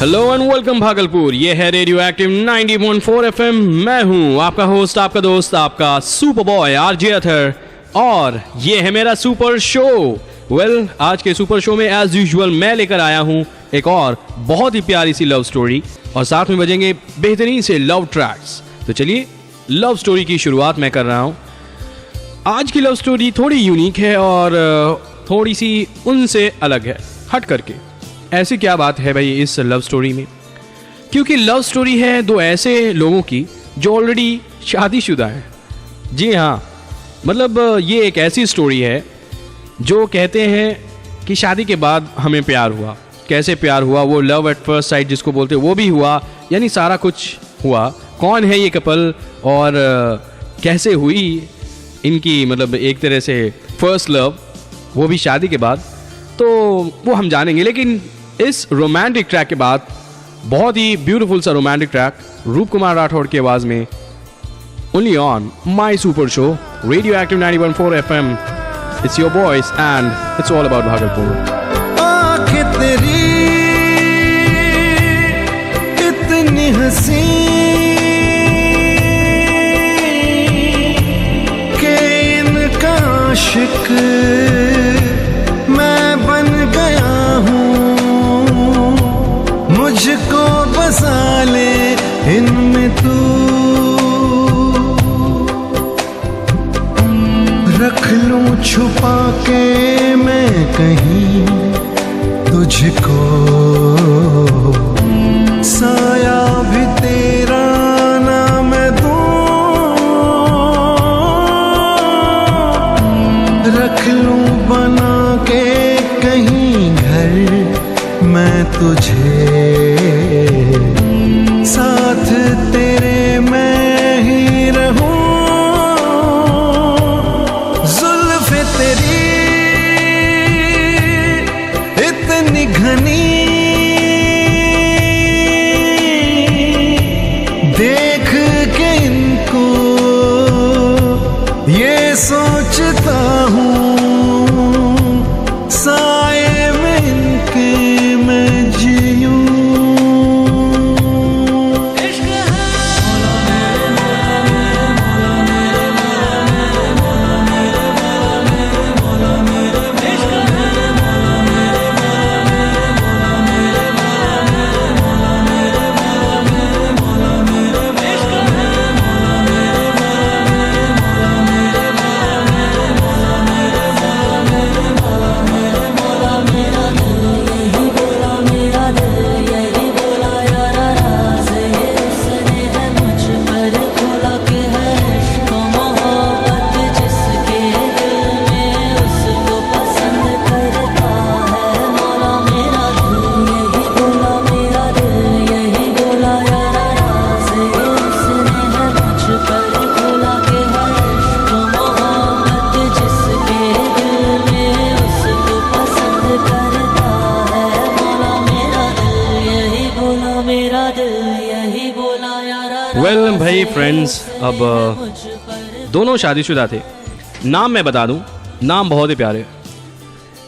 Hello and welcome Bhagalpur. ये है radio active 90.4 FM। मैं हूँ आपका होस्ट, आपका दोस्त, आपका सुपर बॉय आरजे अथर, और ये है मेरा सुपर शो। आज के सुपर शो में एज यूजुअल मैं लेकर आया हूँ एक और बहुत ही प्यारी सी लव स्टोरी, और साथ में बजेंगे बेहतरीन से लव ट्रैक्स। तो चलिए लव स्टोरी की शुरुआत मैं कर रहा हूँ। आज की लव स्टोरी थोड़ी यूनिक है और थोड़ी सी उनसे अलग है, हट करके। ऐसी क्या बात है भाई इस लव स्टोरी में? क्योंकि लव स्टोरी है दो ऐसे लोगों की जो ऑलरेडी शादीशुदा हैं। जी हाँ, मतलब ये एक ऐसी स्टोरी है जो कहते हैं कि शादी के बाद हमें प्यार हुआ। कैसे प्यार हुआ? वो लव एट फर्स्ट साइट जिसको बोलते हैं वो भी हुआ, यानी सारा कुछ हुआ। कौन है ये कपल और कैसे हुई इनकी मतलब एक तरह से फर्स्ट लव, वो भी शादी के बाद, तो वो हम जानेंगे। लेकिन इस रोमांटिक ट्रैक के बाद बहुत ही ब्यूटीफुल सा रोमांटिक ट्रैक रूप कुमार राठौड़ की आवाज में, only on my super show radio active 90.4 FM। It's your voice and it's all about Bhagalpur. आंखें तेरी इतनी हंसी के इनका आशिक मैं बन गया हूँ। मुझको बसा ले इनमें तू, रख लूं छुपा के मैं कहीं तुझको, साया भी तेरा ना मैं दूं, रख लूं बना के कहीं घर मैं तुझे, साथ तेरे मैं ही रहूं। जुल्फ़े तेरी इतनी घनी देख के इनको ये सोचता हूँ, साए में इनके मैं जीऊं। भाई फ्रेंड्स, अब दोनों शादीशुदा थे। नाम मैं बता दूं, नाम बहुत ही प्यारे।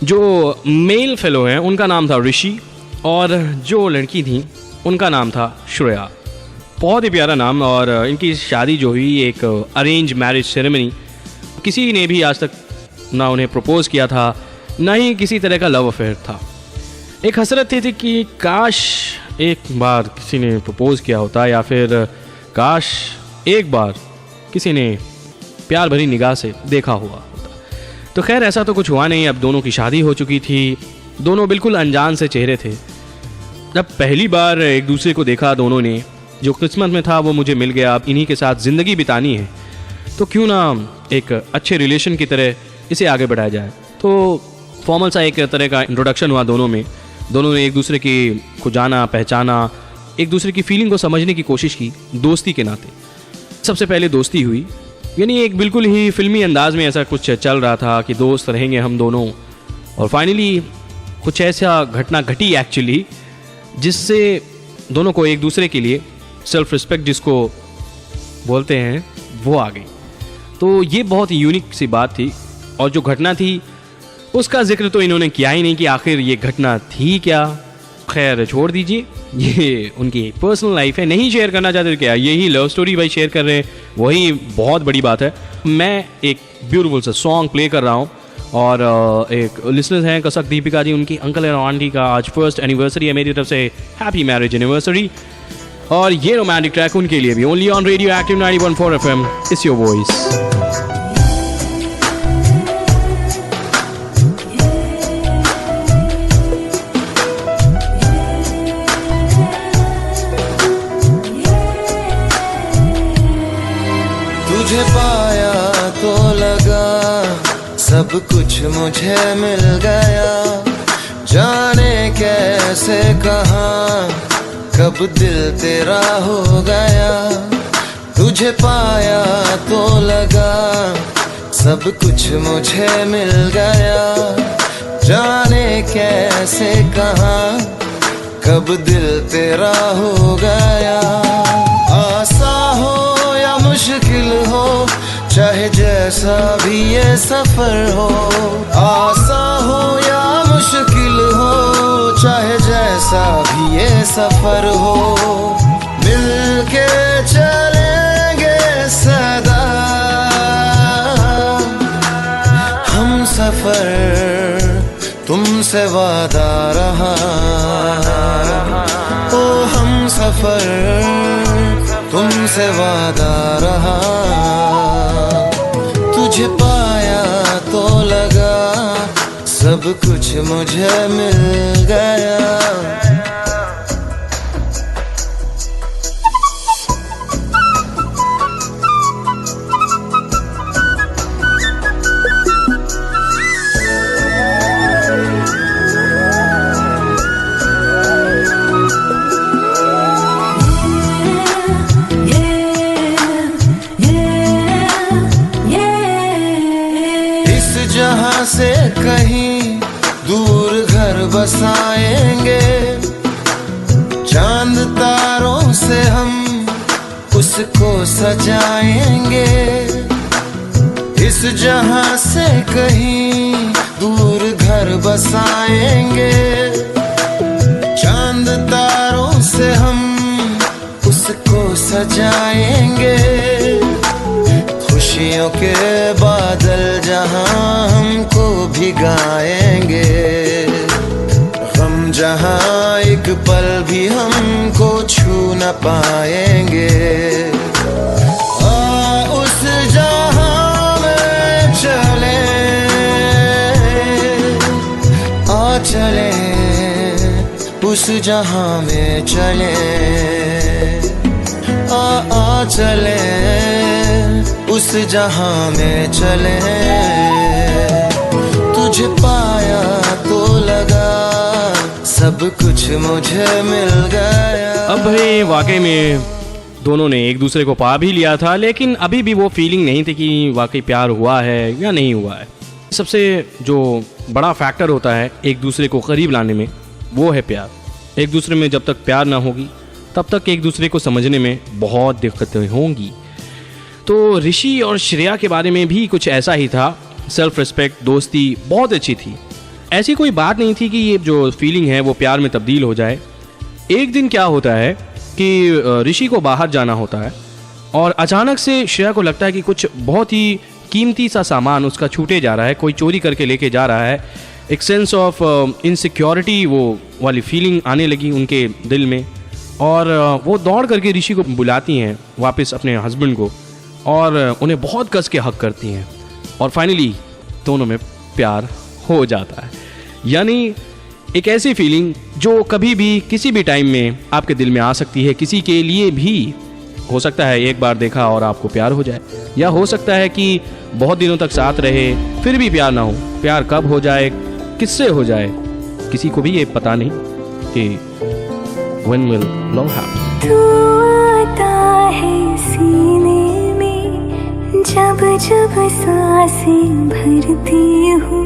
जो मेल फेलो हैं उनका नाम था ऋषि, और जो लड़की थी उनका नाम था श्रेया। बहुत ही प्यारा नाम। और इनकी शादी जो हुई एक अरेंज मैरिज सेरेमनी, किसी ने भी आज तक ना उन्हें प्रपोज किया था, ना ही किसी तरह का लव अफेयर था। एक हसरत थी कि काश एक बार किसी ने प्रपोज किया होता, या फिर काश एक बार किसी ने प्यार भरी निगाह से देखा हुआ होता। तो खैर ऐसा तो कुछ हुआ नहीं। अब दोनों की शादी हो चुकी थी, दोनों बिल्कुल अनजान से चेहरे थे। जब पहली बार एक दूसरे को देखा दोनों ने, जो किस्मत में था वो मुझे मिल गया, अब इन्हीं के साथ ज़िंदगी बितानी है, तो क्यों ना एक अच्छे रिलेशन की तरह इसे आगे बढ़ाया जाए। तो फॉर्मल सा एक तरह का इंट्रोडक्शन हुआ दोनों में। दोनों ने एक दूसरे को जाना, पहचाना, एक दूसरे की फीलिंग को समझने की कोशिश की, दोस्ती के नाते। सबसे पहले दोस्ती हुई, यानी एक बिल्कुल ही फिल्मी अंदाज में ऐसा कुछ चल रहा था कि दोस्त रहेंगे हम दोनों। और फाइनली कुछ ऐसा घटना घटी एक्चुअली, जिससे दोनों को एक दूसरे के लिए सेल्फ रिस्पेक्ट जिसको बोलते हैं वो आ गई। तो ये बहुत यूनिक सी बात थी। और जो घटना थी उसका जिक्र तो इन्होंने किया ही नहीं कि आखिर ये घटना थी क्या। खैर छोड़ दीजिए, ये उनकी पर्सनल लाइफ है, नहीं शेयर करना चाहते तो क्या, यही लव स्टोरी भाई शेयर कर रहे हैं, वही बहुत बड़ी बात है। मैं एक ब्यूटीफुल सा सॉन्ग प्ले कर रहा हूँ और एक लिसनर्स हैं कसक दीपिका जी, उनकी अंकल एंड आंटी का आज फर्स्ट एनिवर्सरी है, मेरी तरफ से हैप्पी मैरिज एनिवर्सरी। और ये रोमांटिक ट्रैक उनके लिए भी, only on radio active 91.4 FM, it's your voice. तुझे पाया तो लगा सब कुछ मुझे मिल गया, जाने कैसे कहाँ कब दिल तेरा हो गया। तुझे पाया तो लगा सब कुछ मुझे मिल गया, जाने कैसे कहाँ कब दिल तेरा हो गया। आसा हो या मुश्किल हो, चाहे जैसा भी ये सफर हो, आसा हो या मुश्किल हो, चाहे जैसा भी ये सफर हो, मिलके चलेंगे सदा हम सफर, तुमसे वादा रहा। ओ हम सफर, तुमसे वादा रहा। तुझे पाया तो लगा सब कुछ मुझे मिल गया। जहां से कहीं दूर घर बसाएंगे, चांद तारों से हम उसको सजाएंगे। इस जहां से कहीं दूर घर बसाएंगे, चांद तारों से हम उसको सजाएंगे। खुशियों के बादल जहां हमको भिगाएंगे, गम जहां एक पल भी हमको छू न पाएंगे। उस जहां में चले, चले उस जहां में चले, चले उस जहां में चले। तुझे पाया तो लगा सब कुछ मुझे मिल गया। अब भाई वाकई में दोनों ने एक दूसरे को पा भी लिया था, लेकिन अभी भी वो फीलिंग नहीं थी कि वाकई प्यार हुआ है या नहीं हुआ है। सबसे जो बड़ा फैक्टर होता है एक दूसरे को करीब लाने में, वो है प्यार। एक दूसरे में जब तक प्यार ना होगी तब तक एक दूसरे को समझने में बहुत दिक्कतें होंगी। तो ऋषि और श्रेया के बारे में भी कुछ ऐसा ही था। सेल्फ रिस्पेक्ट, दोस्ती बहुत अच्छी थी। ऐसी कोई बात नहीं थी कि ये जो फीलिंग है वो प्यार में तब्दील हो जाए। एक दिन क्या होता है कि ऋषि को बाहर जाना होता है और अचानक से श्रेया को लगता है कि कुछ बहुत ही कीमती सा सामान उसका छूटे जा रहा है, कोई चोरी करके लेके जा रहा है। एक सेंस ऑफ इनसिक्योरिटी वो वाली फीलिंग आने लगी उनके दिल में और वो दौड़ करके ऋषि को बुलाती हैं वापस अपने हस्बैंड को और उन्हें बहुत कस के हक करती हैं और फाइनली दोनों में प्यार हो जाता है। यानी एक ऐसी फीलिंग जो कभी भी किसी भी टाइम में आपके दिल में आ सकती है। किसी के लिए भी हो सकता है एक बार देखा और आपको प्यार हो जाए, या हो सकता है कि बहुत दिनों तक साथ रहे फिर भी प्यार ना हो। प्यार कब हो जाए, किससे हो जाए, किसी को भी ये पता नहीं कि when will love happen। तू आता है सीने में जब जब सांसें भरती हूँ,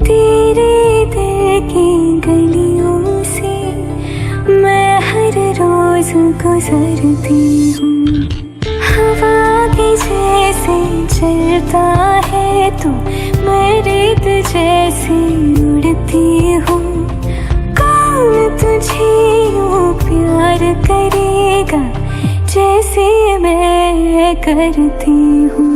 तेरे दिल की गलियों से मैं हर रोज गुजरती हूँ। हवा के जैसे चलता है तू, मैं रेत जैसे उड़ती हूँ। कौन तुझे यूँ करती हूँ।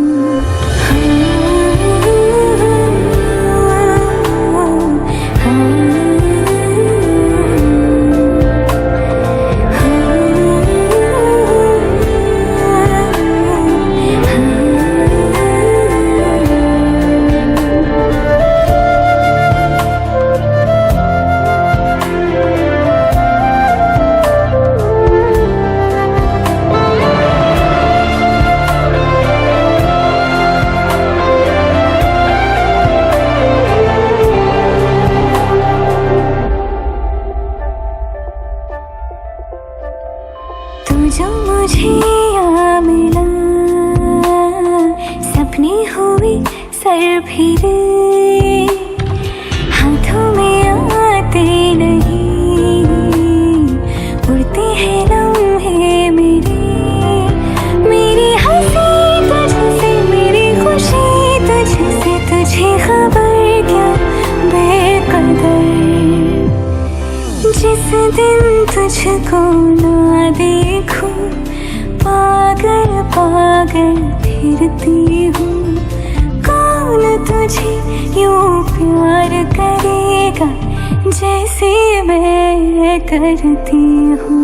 तू जो मुझे यहाँ मिला, सपने हुए सर फिरे, हाथों में आते नहीं, उड़ते हैं लम्हे मेरे, मेरी हंसी तुझसे, मेरी खुशी तुझसे, तुझे खबर क्या बेकदर। जिस दिन तुझको ना देखूं, पागल पागल फिरती हूँ। कौन तुझे यूं प्यार करेगा जैसे मैं करती हूँ।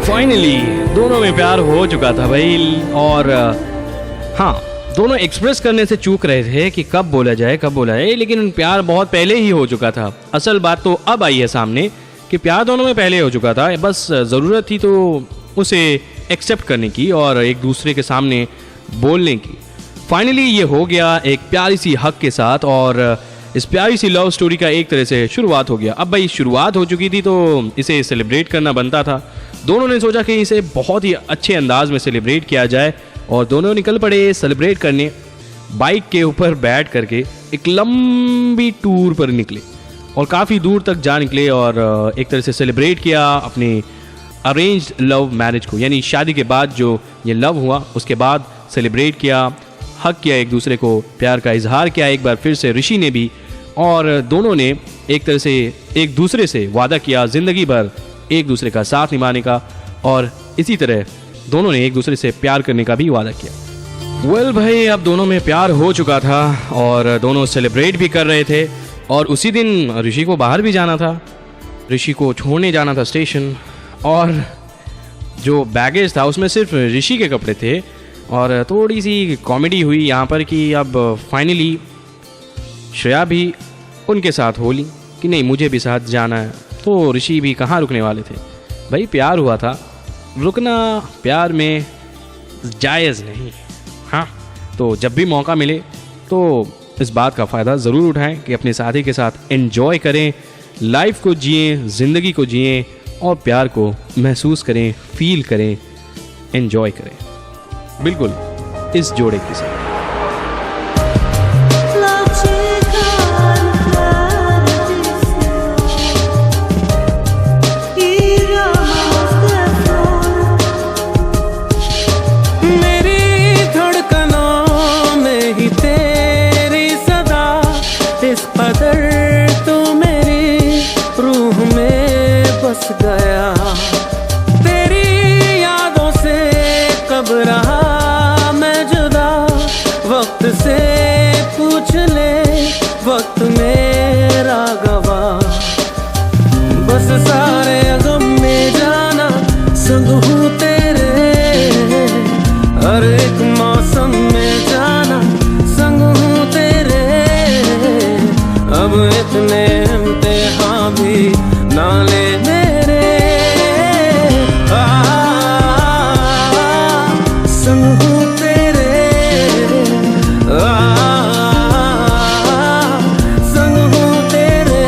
फाइनली दोनों में प्यार हो चुका था भाई। और हाँ, दोनों एक्सप्रेस करने से चूक रहे थे कि कब बोला जाए कब बोला जाए, लेकिन प्यार बहुत पहले ही हो चुका था। असल बात तो अब आई है सामने कि प्यार दोनों में पहले हो चुका था, बस ज़रूरत थी तो उसे एक्सेप्ट करने की और एक दूसरे के सामने बोलने की। फाइनली ये हो गया एक प्यारी सी हक के साथ, और इस प्यारी सी लव स्टोरी का एक तरह से शुरुआत हो गया। अब भाई शुरुआत हो चुकी थी तो इसे सेलिब्रेट करना बनता था। दोनों ने सोचा कि इसे बहुत ही अच्छे अंदाज में सेलिब्रेट किया जाए और दोनों निकल पड़े सेलिब्रेट करने। बाइक के ऊपर बैठ करके एक लंबी टूर पर निकले और काफ़ी दूर तक जा निकले और एक तरह से सेलिब्रेट किया अपने अरेंज्ड लव मैरिज को, यानी शादी के बाद जो ये लव हुआ उसके बाद सेलिब्रेट किया, हक किया, एक दूसरे को प्यार का इजहार किया एक बार फिर से ऋषि ने भी, और दोनों ने एक तरह से एक दूसरे से वादा किया ज़िंदगी भर एक दूसरे का साथ निभाने का, और इसी तरह दोनों ने एक दूसरे से प्यार करने का भी वादा किया। वेल भाई, अब दोनों में प्यार हो चुका था और दोनों सेलिब्रेट भी कर रहे थे, और उसी दिन ऋषि को बाहर भी जाना था, ऋषि को छोड़ने जाना था स्टेशन, और जो बैगेज था उसमें सिर्फ ऋषि के कपड़े थे। और थोड़ी सी कॉमेडी हुई यहाँ पर कि अब फाइनली श्रेया भी उनके साथ हो ली कि नहीं मुझे भी साथ जाना है, तो ऋषि भी कहाँ रुकने वाले थे भाई, प्यार हुआ था, रुकना प्यार में जायज़ नहीं। हाँ, तो जब भी मौका मिले तो इस बात का फ़ायदा ज़रूर उठाएं कि अपने साथी के साथ एंजॉय करें, लाइफ को जिएं, ज़िंदगी को जिएं और प्यार को महसूस करें, फील करें, एंजॉय करें, बिल्कुल इस जोड़े के साथ। गया तेरी यादों से कब रहा मैं जुदा, वक्त से पूछ ले वक्त मेरा गवाह, बस सारे गम में जाना संग हूँ तेरे, हर एक मौसम में जाना संग हूँ तेरे, अब इतने इम्तिहान भी ना ले मेरे, संग हूँ तेरे, संग हूँ तेरे,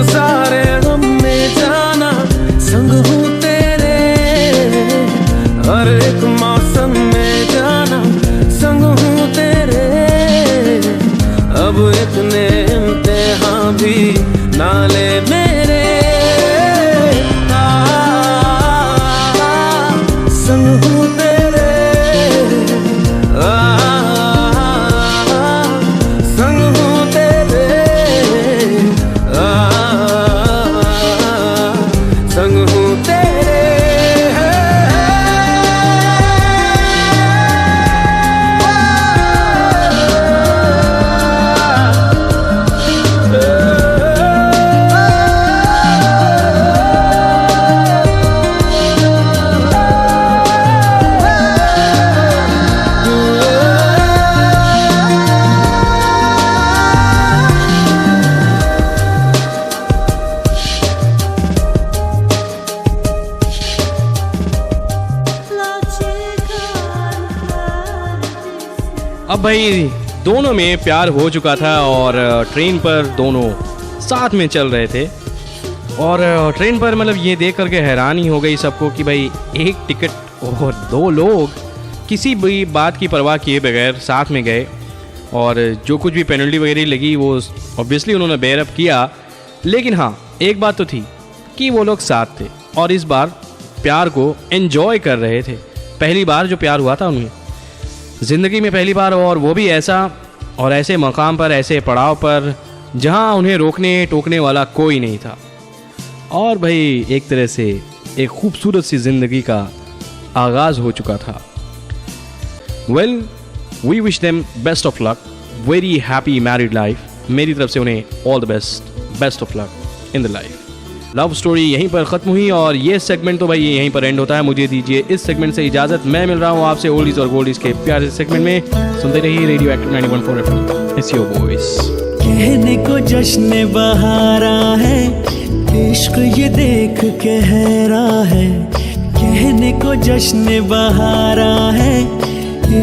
सारे गम में जाना, संग हूँ तेरे हर एक मौसम में जाना, संग हूँ तेरे। अब इतने इम्तिहान भी ना ले मेरे, संग हूँ तेरे, संग हूँ तेरे, संग हूँ तेरे। अब भाई दोनों में प्यार हो चुका था और ट्रेन पर दोनों साथ में चल रहे थे। और ट्रेन पर मतलब ये देख करके हैरानी हो गई सबको कि भाई एक टिकट और दो लोग किसी भी बात की परवाह किए बगैर साथ में गए, और जो कुछ भी पेनल्टी वगैरह लगी वो ऑब्वियसली उन्होंने बेयर अप किया। लेकिन हाँ, एक बात तो थी कि वो लोग साथ थे और इस बार प्यार को एंजॉय कर रहे थे। पहली बार जो प्यार हुआ था उन्हें ज़िंदगी में, पहली बार, और वो भी ऐसा और ऐसे मकाम पर, ऐसे पड़ाव पर जहां उन्हें रोकने टोकने वाला कोई नहीं था। और भाई एक तरह से एक खूबसूरत सी ज़िंदगी का आगाज़ हो चुका था। Well, we wish them best of luck, very happy married life. मेरी तरफ से उन्हें all the best of luck in the life. Love story यहीं पर ख़त्म हुई और ये सेगमेंट तो भाई यहीं पर एंड होता है। मुझे दीजिए इस सेगमेंट से इजाज़त। मैं मिल रहा हूँ आपसे ओल्डीज और गोल्डीज के प्यारे सेगमेंट में। सुनते रहिए radio active 91.4 FM। It's your voice. कहने को जश्न बहारा है, इश्क ये देख के हैरा है। कहने को जश्न बहारा है,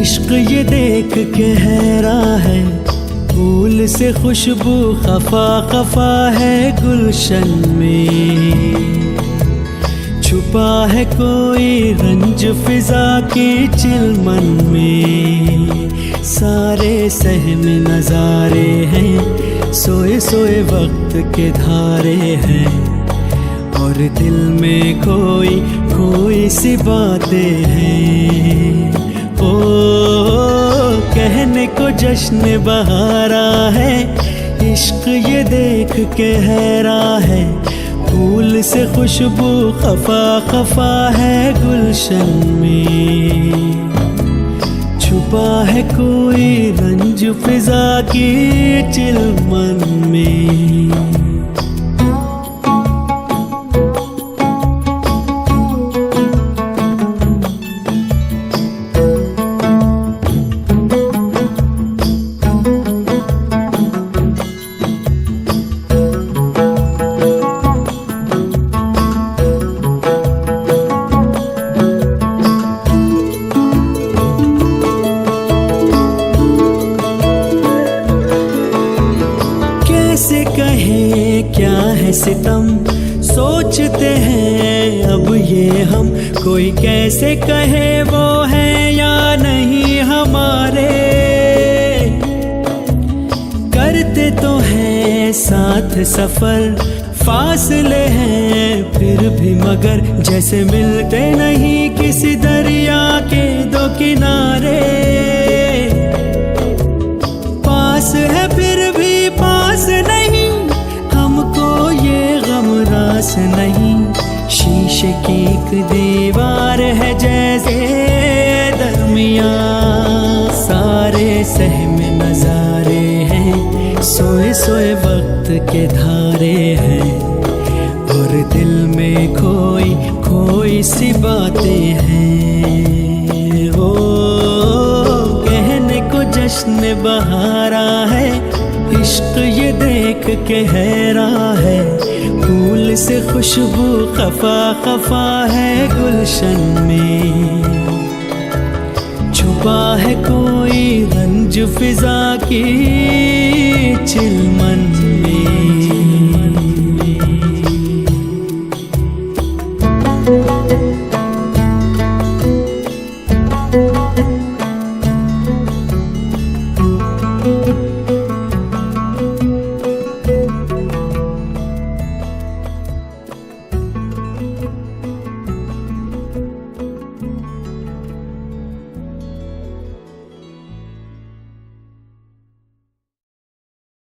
इश्क ये देख के हैरा है। फूल से खुशबू खफा खफा है गुलशन में, छुपा है कोई रंज फिजा के चिलमन में। सारे सहम नजारे हैं, सोए सोए वक्त के धारे हैं, और दिल में कोई कोई सी बातें हैं। ओ कहने को जश्न बहारा है, इश्क ये देख के हैरा है। फूल से खुशबू खफा खफा है गुलशन में, छुपा है कोई रंज फिजा की चिलमन में। सितम सोचते हैं अब ये हम, कोई कैसे कहे वो है या नहीं हमारे। करते तो हैं साथ सफर, फासले हैं फिर भी मगर, जैसे मिलते नहीं किसी दरिया के दो किनारे। पास है फिर भी पास नहीं, हमको ये गम रास नहीं। शीशे की एक दीवार है जैसे दरमियां, सारे सहम नजारे हैं, सोए सोए वक्त के धारे हैं, और दिल में कोई कोई सी बातें हैं। ओ कहने को जश्न बहारा है, इश्क ये देख के हैरा है। फूल से खुशबू खफा खफा है गुलशन में, छुपा है कोई रंज फिजा की चिलमन में।